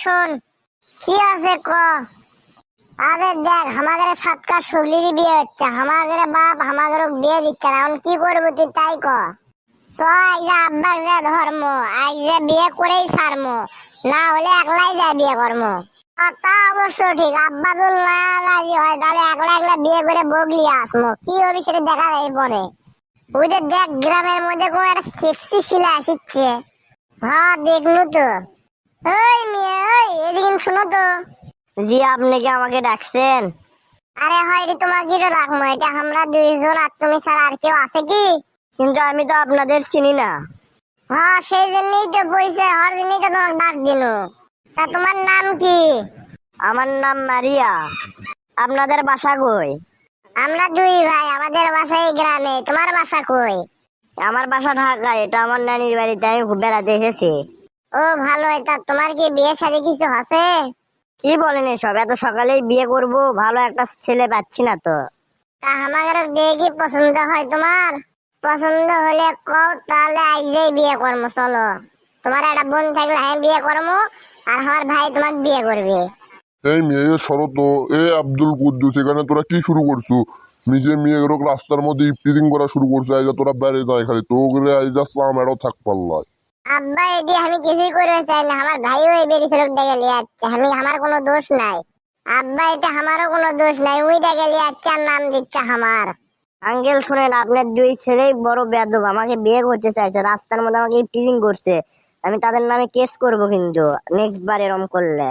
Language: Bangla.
শোন, কি আছে ক। আরে দেখ, আমাদের সাতকা শুগলিরই বিয়ে হচ্ছে, আমাদের বাপ আমাদের বিয়ে দিচ্ছে না, এখন কি করবো তুই তাই ক। চ আইজা আব্বার যে ধর্ম, আইজা বিয়ে করেই ছাড়মো, না হলে একলাই যায় বিয়ে করবো। তা অবশ্য ঠিক, আব্বা যদি না রাজি হয় তাহলে একলা একলা বিয়ে করে বগলিয়ে আসমো, কি হবে সেটা দেখা যায় পরে। ওই যে দেখ, গ্রামের মধ্যে কোন একটা সেক্সি শিলা আসছে। হ্যাঁ দেখলু তো। ওই মেয়ে, ওই এদিকে শোনো তো। জি, আপনি কি আমাকে ডাকছেন? আরে হয় এটি তোমার কি রাখবো, এটা আমরা দুইজন আর তুমি ছাড়া আর কেউ আছে কি? কিন্তু আমি তো আপনাদের চিনি না। হ্যাঁ সেই জন্যই তো পরিচয় হওয়ার জন্যই তো তোমাকে ডাক দিল। তা তোমার নাম কি? আমার নাম মারিয়া। আপনাদের বাসা কই? আমরা দুই ভাই, আমাদের বাসা এই গ্রামে, তোমার বাসা কই? আমার বাসা ঢাকায়, এটা আমার নানির বাড়িতে আমি বেড়াতে এসেছি। ও ভালো, তা তোমার কি বিয়ে শাদী কিছু আছে? কি বলেন এসব, এত সকালেই বিয়ে করব? ভালো একটা ছেলে পাচ্ছি না তো। তা আমাদের বিয়ে কি পছন্দ হয় তোমার? পছন্দ হলে কও, তাহলে আজই বিয়ে করবো, চলো। তোমার একটা বোন থাকলে আমি বিয়ে করবো, আর আমার ভাই তোমাকে বিয়ে করবে। এই মেয়ে শরত, আব্দুল কুদ্দুস, এখানে তোরা কি শুরু করছো? নিজে মেয়ে এরকম রাস্তার মধ্যে ইফটিজিং করা শুরু করছে, আইজা তোরা বাইরে যায় খালি তো করে আইজা সামেরও থাক পাল্লায়। আব্বা এটি আমি কিছুই করতে চাই না, আমার ভাইও এই বেরি ছেলে ডেকে লিয়ে যাচ্ছে, আমার কোনো দোষ নাই। আব্বা এটা আমারও কোনো দোষ নাই, ওই ডেকে লিয়ে যাচ্ছে আর নাম দিচ্ছে আমার। আঙ্কেল শুনেন, আপনার দুই ছেলেই বড় বেয়াদব, আমাকে বিয়ে করতে চাইছে, রাস্তার মধ্যে আমাকে ইফটিজিং করছে। আমি তাদের নামে কেস করব কিন্তু নেক্সট বার এরম করলে।